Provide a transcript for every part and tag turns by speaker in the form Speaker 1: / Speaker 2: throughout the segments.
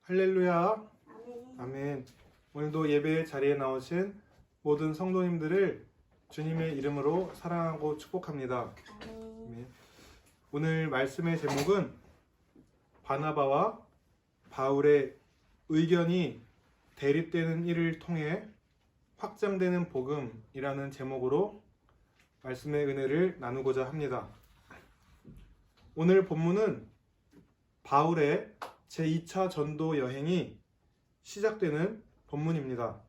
Speaker 1: 할렐루야.
Speaker 2: 아멘.
Speaker 1: 아멘. 오늘도 예배 자리에 나오신 모든 성도님들을 주님의 이름으로 사랑하고 축복합니다.
Speaker 2: 아멘.
Speaker 1: 아멘. 오늘 말씀의 제목은 바나바와 바울의 의견이 대립되는 일을 통해 확장되는 복음이라는 제목으로 말씀의 은혜를 나누고자 합니다. 오늘 본문은 바울의 제2차 전도 여행이 시작되는 본문입니다.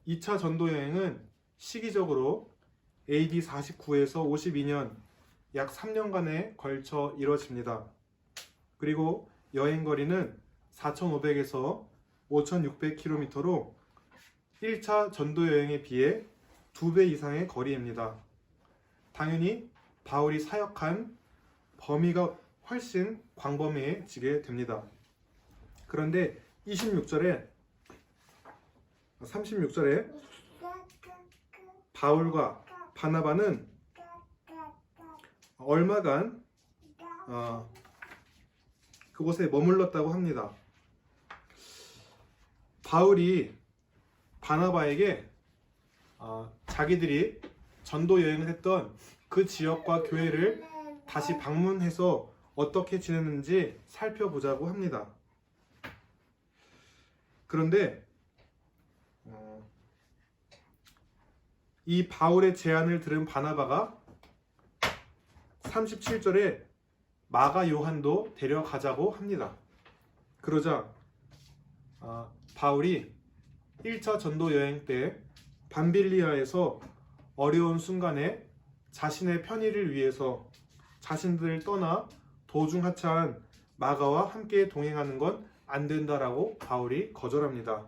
Speaker 1: 2차 전도 여행은 시기적으로 AD 49에서 52년 약 3년간에 걸쳐 이뤄집니다. 그리고 여행 거리는 4,500에서 5,600km로 1차 전도 여행에 비해 2배 이상의 거리입니다. 당연히 바울이 사역한 범위가 훨씬 광범위해지게 됩니다. 그런데 36절에 바울과 바나바는 얼마간 그곳에 머물렀다고 합니다. 바울이 바나바에게 자기들이 전도 여행을 했던 그 지역과 교회를 다시 방문해서 어떻게 지냈는지 살펴보자고 합니다. 그런데 이 바울의 제안을 들은 바나바가 37절에 마가 요한도 데려가자고 합니다. 그러자 바울이 1차 전도 여행 때 밤빌리아에서 어려운 순간에 자신의 편의를 위해서 자신들을 떠나 도중 하차한 마가와 함께 동행하는 건 안 된다라고 바울이 거절합니다.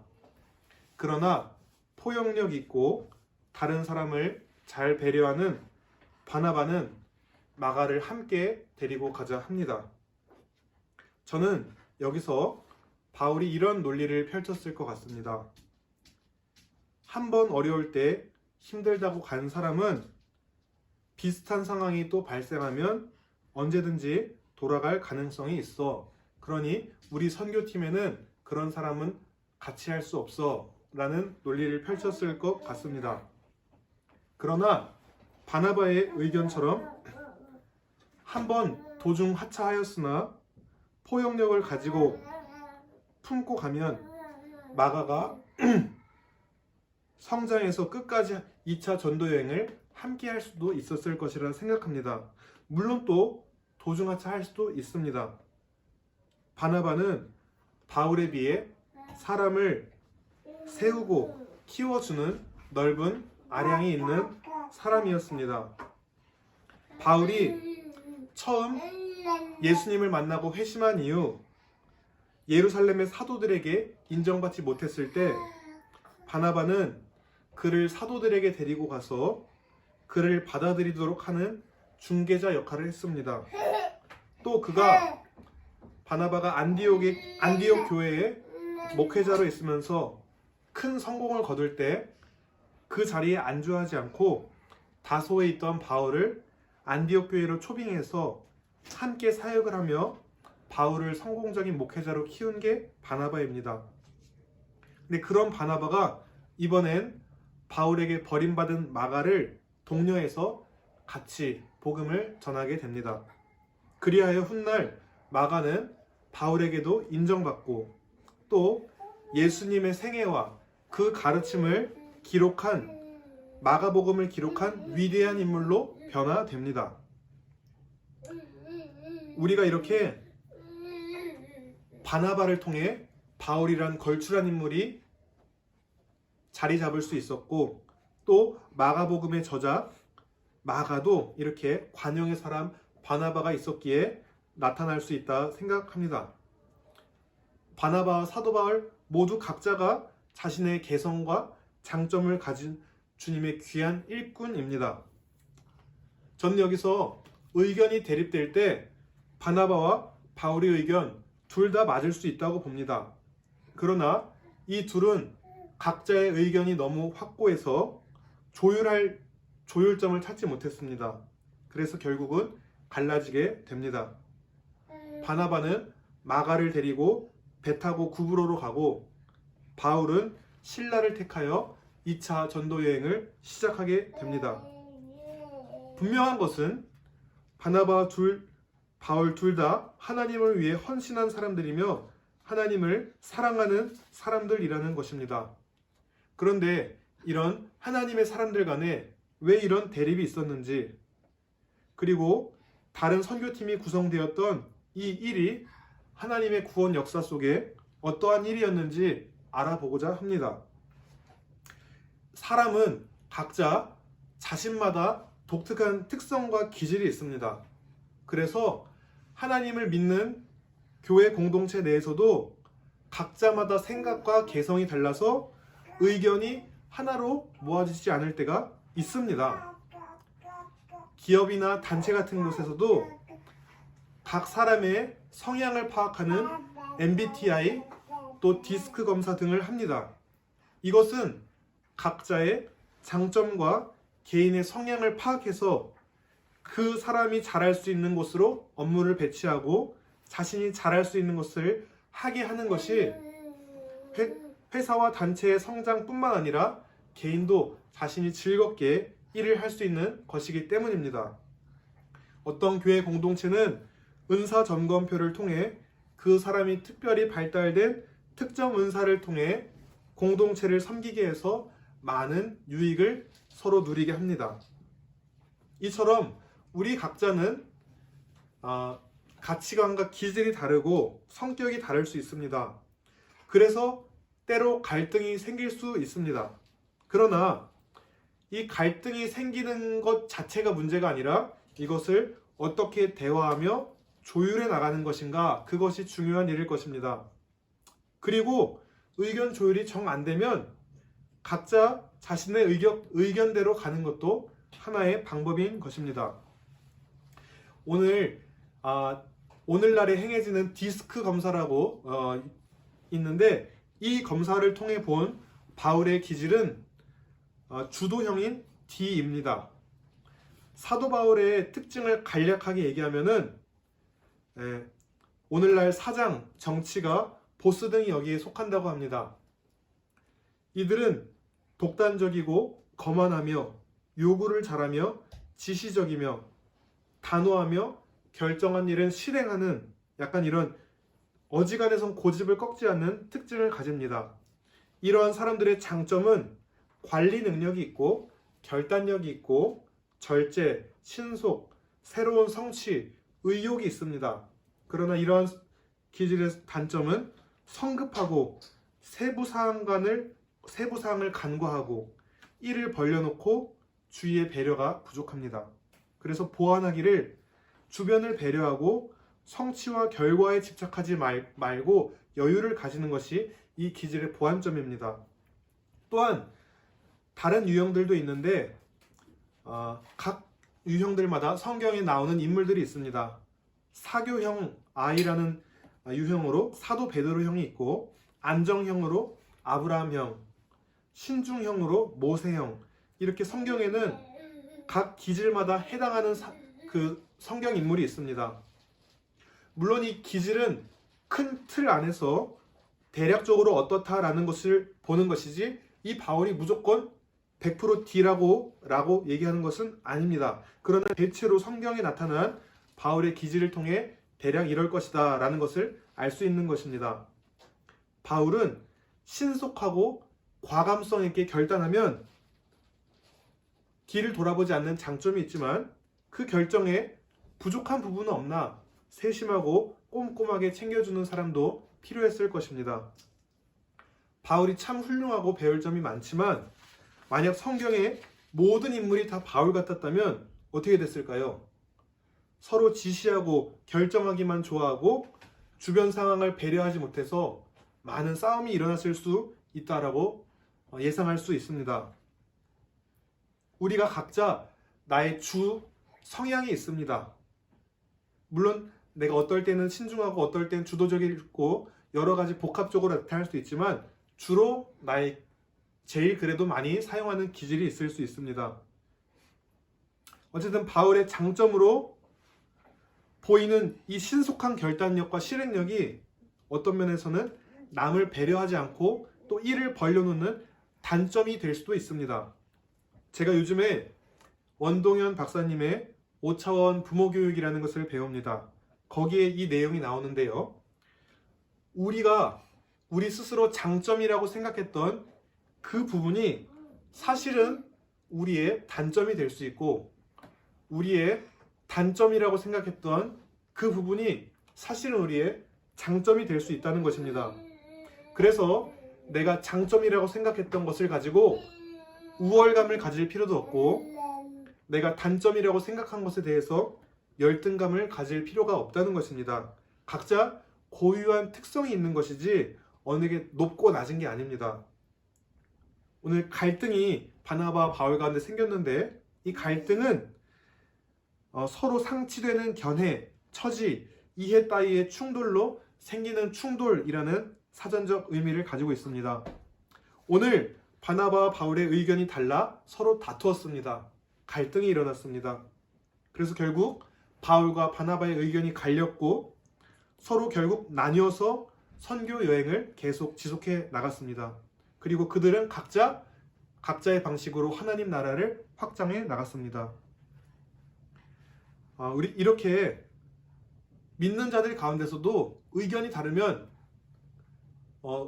Speaker 1: 그러나 포용력 있고 다른 사람을 잘 배려하는 바나바는 마가를 함께 데리고 가자 합니다. 저는 여기서 바울이 이런 논리를 펼쳤을 것 같습니다. 한 번 어려울 때 힘들다고 간 사람은 비슷한 상황이 또 발생하면 언제든지 돌아갈 가능성이 있어. 그러니 우리 선교팀에는 그런 사람은 같이 할 수 없어 라는 논리를 펼쳤을 것 같습니다. 그러나 바나바의 의견처럼 한 번 도중 하차하였으나 포용력을 가지고 품고 가면 마가가 성장해서 끝까지 2차 전도 여행을 함께 할 수도 있었을 것이라 생각합니다. 물론 또 도중 하차할 수도 있습니다. 바나바는 바울에 비해 사람을 세우고 키워주는 넓은 아량이 있는 사람이었습니다. 바울이 처음 예수님을 만나고 회심한 이후 예루살렘의 사도들에게 인정받지 못했을 때 바나바는 그를 사도들에게 데리고 가서 그를 받아들이도록 하는 중개자 역할을 했습니다. 또 바나바가 안디옥 교회의 목회자로 있으면서 큰 성공을 거둘 때 그 자리에 안주하지 않고 다소에 있던 바울을 안디옥 교회로 초빙해서 함께 사역을 하며 바울을 성공적인 목회자로 키운 게 바나바입니다. 근데 그런 바나바가 이번엔 바울에게 버림받은 마가를 독려해서 같이 복음을 전하게 됩니다. 그리하여 훗날 마가는 바울에게도 인정받고 또 예수님의 생애와 그 가르침을 기록한 마가복음을 기록한 위대한 인물로 변화됩니다. 우리가 이렇게 바나바를 통해 바울이란 걸출한 인물이 자리 잡을 수 있었고 또 마가복음의 저자 마가도 이렇게 관용의 사람 바나바가 있었기에 나타날 수 있다 생각합니다. 바나바와 사도 바울 모두 각자가 자신의 개성과 장점을 가진 주님의 귀한 일꾼입니다. 저는 여기서 의견이 대립될 때 바나바와 바울의 의견 둘 다 맞을 수 있다고 봅니다. 그러나 이 둘은 각자의 의견이 너무 확고해서 조율점을 찾지 못했습니다. 그래서 결국은 갈라지게 됩니다. 바나바는 마가를 데리고 배 타고 구브로로 가고 바울은 신라를 택하여 2차 전도 여행을 시작하게 됩니다. 분명한 것은 바나바와 바울 둘 다 하나님을 위해 헌신한 사람들이며 하나님을 사랑하는 사람들이라는 것입니다. 그런데 이런 하나님의 사람들 간에 왜 이런 대립이 있었는지, 그리고 다른 선교팀이 구성되었던 이 일이 하나님의 구원 역사 속에 어떠한 일이었는지 알아보고자 합니다. 사람은 각자 자신마다 독특한 특성과 기질이 있습니다. 그래서 하나님을 믿는 교회 공동체 내에서도 각자마다 생각과 개성이 달라서 의견이 하나로 모아지지 않을 때가 있습니다. 기업이나 단체 같은 곳에서도 각 사람의 성향을 파악하는 MBTI 또 디스크 검사 등을 합니다. 이것은 각자의 장점과 개인의 성향을 파악해서 그 사람이 잘할 수 있는 곳으로 업무를 배치하고 자신이 잘할 수 있는 것을 하게 하는 것이 회사와 단체의 성장뿐만 아니라 개인도 자신이 즐겁게 일을 할 수 있는 것이기 때문입니다. 어떤 교회 공동체는 은사 점검표를 통해 그 사람이 특별히 발달된 특정 은사를 통해 공동체를 섬기게 해서 많은 유익을 서로 누리게 합니다. 이처럼 우리 각자는 가치관과 기질이 다르고 성격이 다를 수 있습니다. 그래서 때로 갈등이 생길 수 있습니다. 그러나 이 갈등이 생기는 것 자체가 문제가 아니라 이것을 어떻게 대화하며 조율해 나가는 것인가, 그것이 중요한 일일 것입니다. 그리고 의견 조율이 정 안 되면 각자 자신의 의견대로 가는 것도 하나의 방법인 것입니다. 오늘날에 행해지는 디스크 검사라고 있는데, 이 검사를 통해 본 바울의 기질은 주도형인 D입니다. 사도 바울의 특징을 간략하게 얘기하면은 오늘날 사장, 정치가, 보스 등이 여기에 속한다고 합니다. 이들은 독단적이고 거만하며 요구를 잘하며 지시적이며 단호하며 결정한 일은 실행하는 약간 이런 어지간해선 고집을 꺾지 않는 특징을 가집니다. 이러한 사람들의 장점은 관리 능력이 있고 결단력이 있고 절제, 신속, 새로운 성취, 의욕이 있습니다. 그러나 이러한 기질의 단점은 성급하고 세부 사항을 간과하고 일을 벌려놓고 주위의 배려가 부족합니다. 그래서 보완하기를 주변을 배려하고 성취와 결과에 집착하지 말고 여유를 가지는 것이 이 기질의 보완점입니다. 또한 다른 유형들도 있는데 각 유형들마다 성경에 나오는 인물들이 있습니다. 사교형 I라는 유형으로 사도 베드로 형이 있고, 안정형으로 아브라함형, 신중형으로 모세형, 이렇게 성경에는 각 기질마다 해당하는 그 성경 인물이 있습니다. 물론 이 기질은 큰 틀 안에서 대략적으로 어떻다라는 것을 보는 것이지, 이 바울이 무조건 100% D라고 얘기하는 것은 아닙니다. 그러나 대체로 성경에 나타난 바울의 기질을 통해 대략 이럴 것이다 라는 것을 알 수 있는 것입니다. 바울은 신속하고 과감성 있게 결단하면 뒤를 돌아보지 않는 장점이 있지만 그 결정에 부족한 부분은 없나 세심하고 꼼꼼하게 챙겨주는 사람도 필요했을 것입니다. 바울이 참 훌륭하고 배울 점이 많지만 만약 성경의 모든 인물이 다 바울 같았다면 어떻게 됐을까요? 서로 지시하고 결정하기만 좋아하고 주변 상황을 배려하지 못해서 많은 싸움이 일어났을 수 있다라고 예상할 수 있습니다. 우리가 각자 나의 주 성향이 있습니다. 물론 내가 어떨 때는 신중하고 어떨 때는 주도적이고 여러 가지 복합적으로 나타날 수 있지만 주로 나의 제일 그래도 많이 사용하는 기질이 있을 수 있습니다. 어쨌든 바울의 장점으로 보이는 이 신속한 결단력과 실행력이 어떤 면에서는 남을 배려하지 않고 또 일을 벌려놓는 단점이 될 수도 있습니다. 제가 요즘에 원동현 박사님의 5차원 부모교육이라는 것을 배웁니다. 거기에 이 내용이 나오는데요. 우리가 우리 스스로 장점이라고 생각했던 그 부분이 사실은 우리의 단점이 될 수 있고, 우리의 단점이라고 생각했던 그 부분이 사실은 우리의 장점이 될 수 있다는 것입니다. 그래서 내가 장점이라고 생각했던 것을 가지고 우월감을 가질 필요도 없고, 내가 단점이라고 생각한 것에 대해서 열등감을 가질 필요가 없다는 것입니다. 각자 고유한 특성이 있는 것이지 어느 게 높고 낮은 게 아닙니다. 오늘 갈등이 바나바와 바울 가운데 생겼는데, 이 갈등은 서로 상치되는 견해, 처지, 이해 따위의 충돌로 생기는 충돌이라는 사전적 의미를 가지고 있습니다. 오늘 바나바와 바울의 의견이 달라 서로 다투었습니다. 갈등이 일어났습니다. 그래서 결국 바울과 바나바의 의견이 갈렸고 서로 결국 나뉘어서 선교 여행을 계속 지속해 나갔습니다. 그리고 그들은 각자의 방식으로 하나님 나라를 확장해 나갔습니다. 우리 이렇게 믿는 자들 가운데서도 의견이 다르면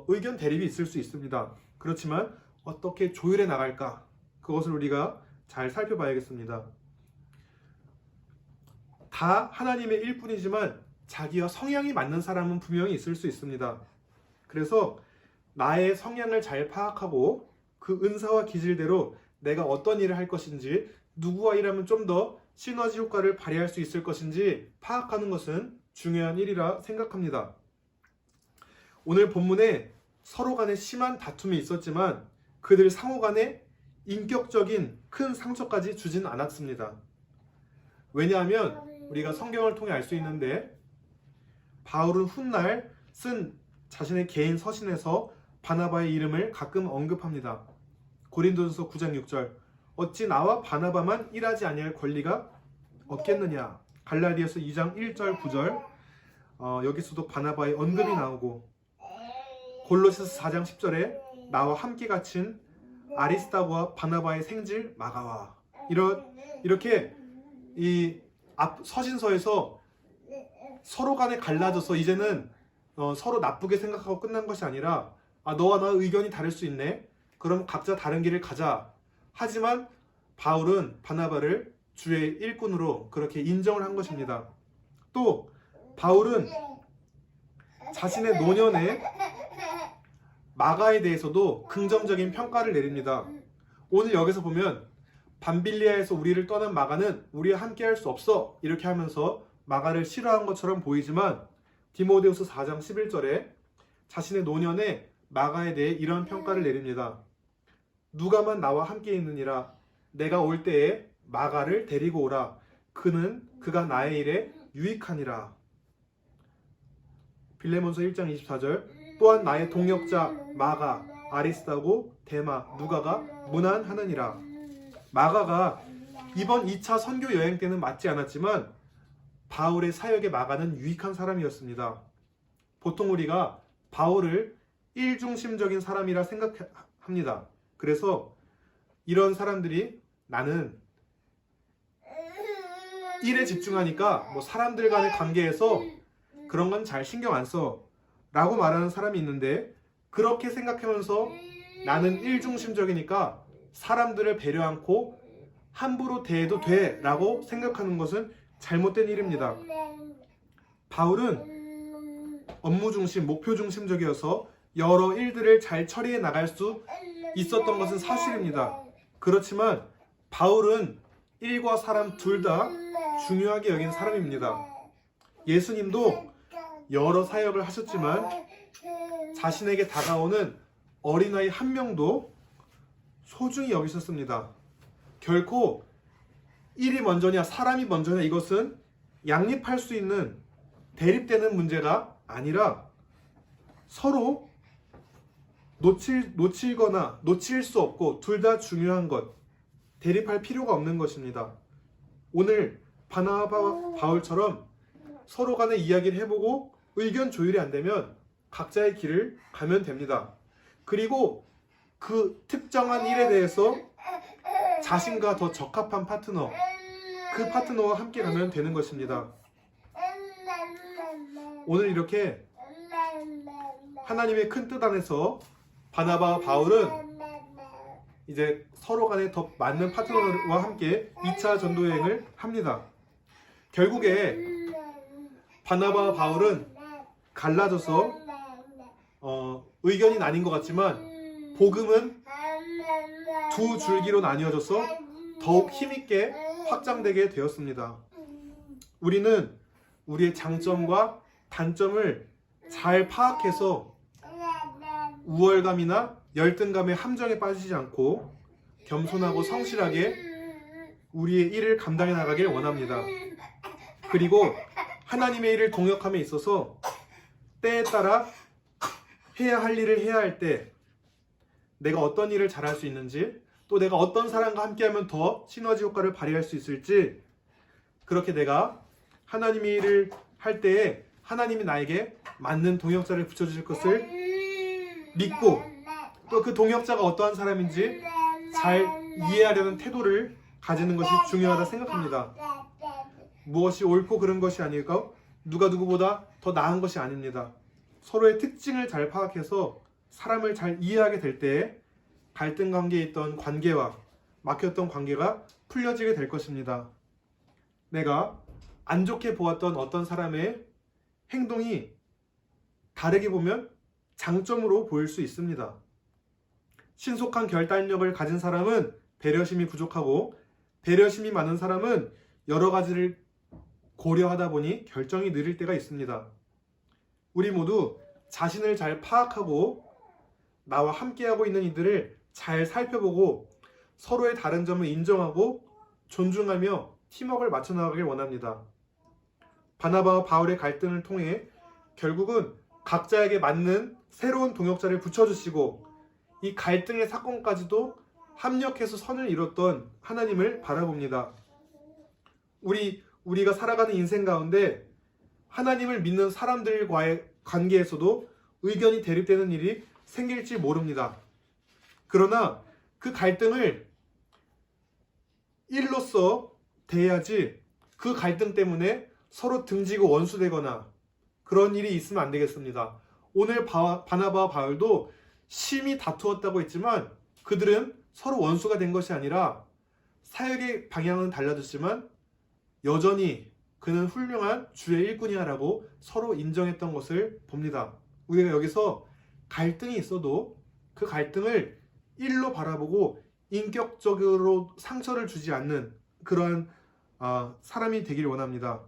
Speaker 1: 의견 대립이 있을 수 있습니다. 그렇지만 어떻게 조율해 나갈까? 그것을 우리가 잘 살펴봐야겠습니다. 다 하나님의 일뿐이지만 자기와 성향이 맞는 사람은 분명히 있을 수 있습니다. 그래서 나의 성향을 잘 파악하고 그 은사와 기질대로 내가 어떤 일을 할 것인지, 누구와 일하면 좀 더 시너지 효과를 발휘할 수 있을 것인지 파악하는 것은 중요한 일이라 생각합니다. 오늘 본문에 서로 간에 심한 다툼이 있었지만 그들 상호 간에 인격적인 큰 상처까지 주진 않았습니다. 왜냐하면 우리가 성경을 통해 알 수 있는데, 바울은 훗날 쓴 자신의 개인 서신에서 바나바의 이름을 가끔 언급합니다. 고린도전서 9장 6절, 어찌 나와 바나바만 일하지 아니할 권리가 없겠느냐. 갈라디아서 2장 1절 9절, 여기서도 바나바의 언급이 나오고, 골로새서 4장 10절에 나와 함께 갇힌 아리스다고와 바나바의 생질 마가와, 이렇게 이 앞 서신서에서 서로 간에 갈라져서 이제는 서로 나쁘게 생각하고 끝난 것이 아니라, 너와 나 의견이 다를 수 있네, 그럼 각자 다른 길을 가자. 하지만 바울은 바나바를 주의 일꾼으로 그렇게 인정을 한 것입니다. 또 바울은 자신의 노년에 마가에 대해서도 긍정적인 평가를 내립니다. 오늘 여기서 보면 밤빌리아에서 우리를 떠난 마가는 우리와 함께 할 수 없어, 이렇게 하면서 마가를 싫어한 것처럼 보이지만 디모데후서 4장 11절에 자신의 노년에 마가에 대해 이런 평가를 내립니다. 누가만 나와 함께 있느니라. 내가 올 때에 마가를 데리고 오라. 그가 나의 일에 유익하니라. 빌레몬서 1장 24절, 또한 나의 동역자 마가, 아리스다고, 데마, 누가가 문안하느니라. 마가가 이번 2차 선교 여행 때는 맞지 않았지만 바울의 사역에 마가는 유익한 사람이었습니다. 보통 우리가 바울을 일중심적인 사람이라 생각합니다. 그래서 이런 사람들이 나는 일에 집중하니까 사람들 간의 관계에서 그런 건 잘 신경 안 써 라고 말하는 사람이 있는데, 그렇게 생각하면서 나는 일중심적이니까 사람들을 배려 않고 함부로 대해도 돼 라고 생각하는 것은 잘못된 일입니다. 바울은 업무 중심, 목표 중심적이어서 여러 일들을 잘 처리해 나갈 수 있었던 것은 사실입니다. 그렇지만 바울은 일과 사람 둘 다 중요하게 여긴 사람입니다. 예수님도 여러 사역을 하셨지만 자신에게 다가오는 어린아이 한 명도 소중히 여기셨습니다. 결코 일이 먼저냐 사람이 먼저냐, 이것은 양립할 수 있는, 대립되는 문제가 아니라 서로 놓치거나 놓칠 수 없고 둘 다 중요한 것, 대립할 필요가 없는 것입니다. 오늘 바나바와 바울처럼 서로 간에 이야기를 해보고 의견 조율이 안 되면 각자의 길을 가면 됩니다. 그리고 그 특정한 일에 대해서 자신과 더 적합한 파트너, 그 파트너와 함께 가면 되는 것입니다. 오늘 이렇게 하나님의 큰 뜻 안에서 바나바와 바울은 이제 서로 간에 더 맞는 파트너와 함께 2차 전도 여행을 합니다. 결국에 바나바와 바울은 갈라져서 의견이 나뉜 것 같지만 복음은 두 줄기로 나뉘어져서 더욱 힘있게 확장되게 되었습니다. 우리는 우리의 장점과 단점을 잘 파악해서 우월감이나 열등감의 함정에 빠지지 않고 겸손하고 성실하게 우리의 일을 감당해 나가길 원합니다. 그리고 하나님의 일을 동역함에 있어서 때에 따라 해야 할 일을 해야 할 때 내가 어떤 일을 잘할 수 있는지, 또 내가 어떤 사람과 함께하면 더 시너지 효과를 발휘할 수 있을지, 그렇게 내가 하나님의 일을 할 때에 하나님이 나에게 맞는 동역자를 붙여주실 것을 믿고, 또 그 동역자가 어떠한 사람인지 잘 이해하려는 태도를 가지는 것이 중요하다 생각합니다. 무엇이 옳고 그른 것이 아니고 누가 누구보다 더 나은 것이 아닙니다. 서로의 특징을 잘 파악해서 사람을 잘 이해하게 될 때에 갈등 관계에 있던 관계와 막혔던 관계가 풀려지게 될 것입니다. 내가 안 좋게 보았던 어떤 사람의 행동이 다르게 보면 장점으로 보일 수 있습니다. 신속한 결단력을 가진 사람은 배려심이 부족하고, 배려심이 많은 사람은 여러 가지를 고려하다 보니 결정이 느릴 때가 있습니다. 우리 모두 자신을 잘 파악하고 나와 함께하고 있는 이들을 잘 살펴보고 서로의 다른 점을 인정하고 존중하며 팀워크를 맞춰 나가길 원합니다. 바나바와 바울의 갈등을 통해 결국은 각자에게 맞는 새로운 동역자를 붙여주시고 이 갈등의 사건까지도 합력해서 선을 이뤘던 하나님을 바라봅니다. 우리가 살아가는 인생 가운데 하나님을 믿는 사람들과의 관계에서도 의견이 대립되는 일이 생길지 모릅니다. 그러나 그 갈등을 일로서 대해야지 그 갈등 때문에 서로 등지고 원수되거나 그런 일이 있으면 안 되겠습니다. 오늘 바나바와 바울도 심히 다투었다고 했지만 그들은 서로 원수가 된 것이 아니라 사역의 방향은 달라졌지만 여전히 그는 훌륭한 주의 일꾼이야라고 서로 인정했던 것을 봅니다. 우리가 여기서 갈등이 있어도 그 갈등을 일로 바라보고 인격적으로 상처를 주지 않는 그러한 사람이 되길 원합니다.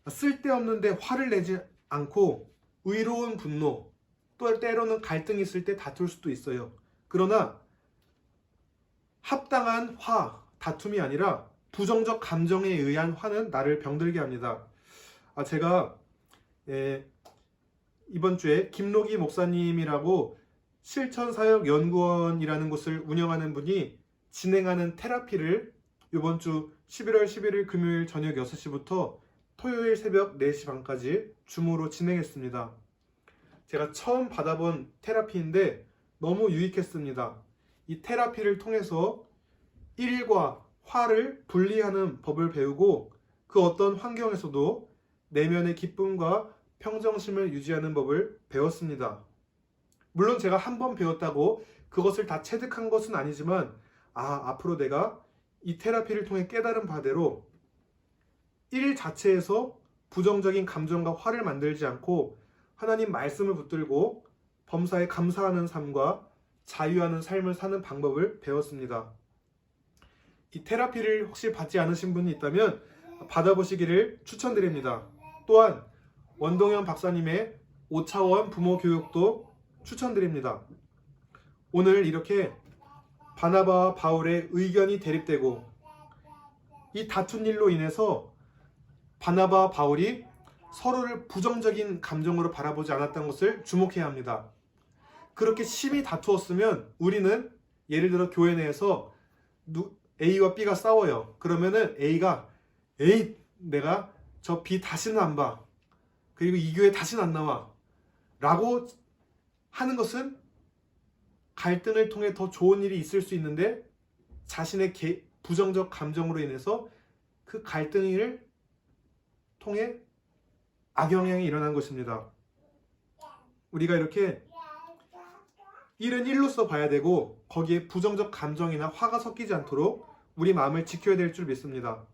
Speaker 1: 쓸데없는데 화를 내지 않고 의로운 분노, 또 때로는 갈등이 있을 때 다툴 수도 있어요. 그러나 합당한 다툼이 아니라 부정적 감정에 의한 화는 나를 병들게 합니다. 제가 이번 주에 김록이 목사님이라고 실천사역연구원이라는 곳을 운영하는 분이 진행하는 테라피를 이번 주 11월 11일 금요일 저녁 6시부터 토요일 새벽 4시 반까지 줌으로 진행했습니다. 제가 처음 받아본 테라피인데 너무 유익했습니다. 이 테라피를 통해서 일과 화를 분리하는 법을 배우고 그 어떤 환경에서도 내면의 기쁨과 평정심을 유지하는 법을 배웠습니다. 물론 제가 한 번 배웠다고 그것을 다 체득한 것은 아니지만 앞으로 내가 이 테라피를 통해 깨달은 바대로 일 자체에서 부정적인 감정과 화를 만들지 않고 하나님 말씀을 붙들고 범사에 감사하는 삶과 자유하는 삶을 사는 방법을 배웠습니다. 이 테라피를 혹시 받지 않으신 분이 있다면 받아보시기를 추천드립니다. 또한 원동현 박사님의 5차원 부모 교육도 추천드립니다. 오늘 이렇게 바나바와 바울의 의견이 대립되고 이 다툰 일로 인해서 바나바와 바울이 서로를 부정적인 감정으로 바라보지 않았던 것을 주목해야 합니다. 그렇게 심히 다투었으면 우리는 예를 들어 교회 내에서 A와 B가 싸워요. 그러면은 A가 내가 저 B 다시는 안 봐. 그리고 이 교회 다시는 안 나와 라고 하는 것은 갈등을 통해 더 좋은 일이 있을 수 있는데 자신의 부정적 감정으로 인해서 그 갈등을 통해 악영향이 일어난 것입니다. 우리가 이렇게 일은 일로서 봐야 되고 거기에 부정적 감정이나 화가 섞이지 않도록 우리 마음을 지켜야 될 줄 믿습니다.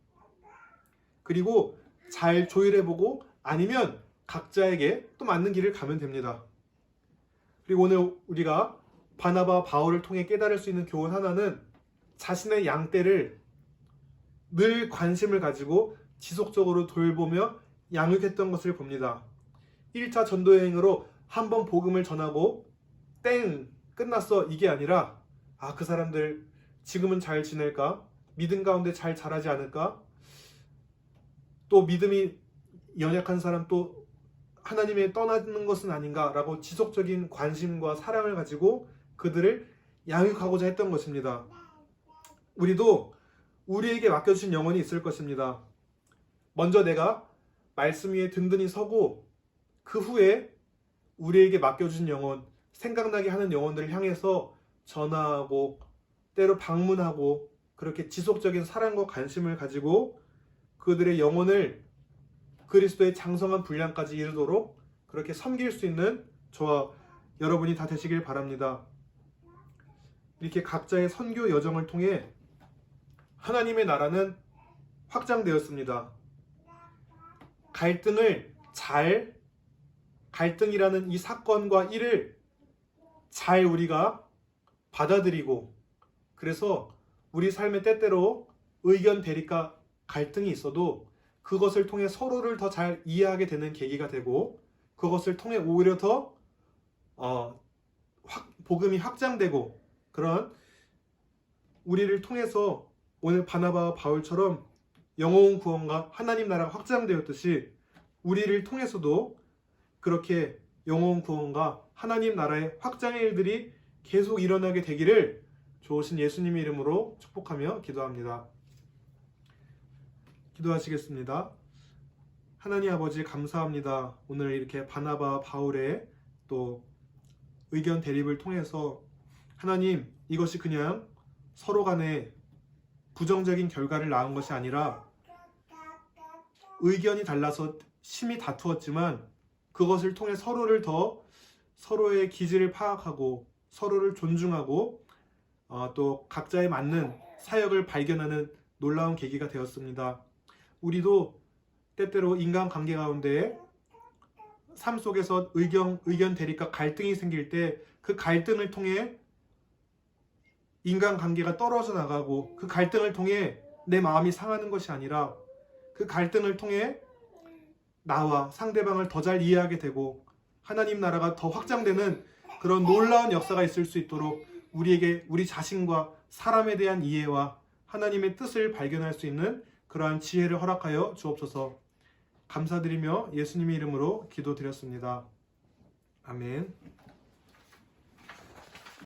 Speaker 1: 그리고 잘 조율해보고 아니면 각자에게 또 맞는 길을 가면 됩니다. 그리고 오늘 우리가 바나바와 바울을 통해 깨달을 수 있는 교훈 하나는 자신의 양떼를 늘 관심을 가지고 지속적으로 돌보며 양육했던 것을 봅니다. 1차 전도여행으로 한번 복음을 전하고 땡! 끝났어 이게 아니라 그 사람들 지금은 잘 지낼까? 믿음 가운데 잘 자라지 않을까? 또 믿음이 연약한 사람 또 하나님에 떠나는 것은 아닌가? 라고 지속적인 관심과 사랑을 가지고 그들을 양육하고자 했던 것입니다. 우리도 우리에게 맡겨주신 영혼이 있을 것입니다. 먼저 내가 말씀 위에 든든히 서고 그 후에 우리에게 맡겨주신 영혼, 생각나게 하는 영혼들을 향해서 전화하고 때로 방문하고 그렇게 지속적인 사랑과 관심을 가지고 그들의 영혼을 그리스도의 장성한 분량까지 이르도록 그렇게 섬길 수 있는 저와 여러분이 다 되시길 바랍니다. 이렇게 각자의 선교 여정을 통해 하나님의 나라는 확장되었습니다. 갈등이라는 이 사건과 일을 잘 우리가 받아들이고 그래서 우리 삶의 때때로 의견 대립과 갈등이 있어도 그것을 통해 서로를 더 잘 이해하게 되는 계기가 되고 그것을 통해 오히려 더 복음이 확장되고 그런 우리를 통해서 오늘 바나바와 바울처럼 영혼 구원과 하나님 나라가 확장되었듯이 우리를 통해서도 그렇게 영혼 구원과 하나님 나라의 확장의 일들이 계속 일어나게 되기를 좋으신 예수님의 이름으로 축복하며 기도합니다. 기도하시겠습니다. 하나님 아버지 감사합니다. 오늘 이렇게 바나바 바울의 또 의견 대립을 통해서 하나님 이것이 그냥 서로 간에 부정적인 결과를 낳은 것이 아니라 의견이 달라서 심히 다투었지만 그것을 통해 서로의 기질을 파악하고 서로를 존중하고 또 각자에 맞는 사역을 발견하는 놀라운 계기가 되었습니다. 우리도 때때로 인간관계 가운데 삶 속에서 의견 대립과 갈등이 생길 때 그 갈등을 통해 인간관계가 떨어져 나가고 그 갈등을 통해 내 마음이 상하는 것이 아니라 그 갈등을 통해 나와 상대방을 더 잘 이해하게 되고 하나님 나라가 더 확장되는 그런 놀라운 역사가 있을 수 있도록 우리에게 우리 자신과 사람에 대한 이해와 하나님의 뜻을 발견할 수 있는 그러한 지혜를 허락하여 주옵소서. 감사드리며 예수님의 이름으로 기도드렸습니다. 아멘.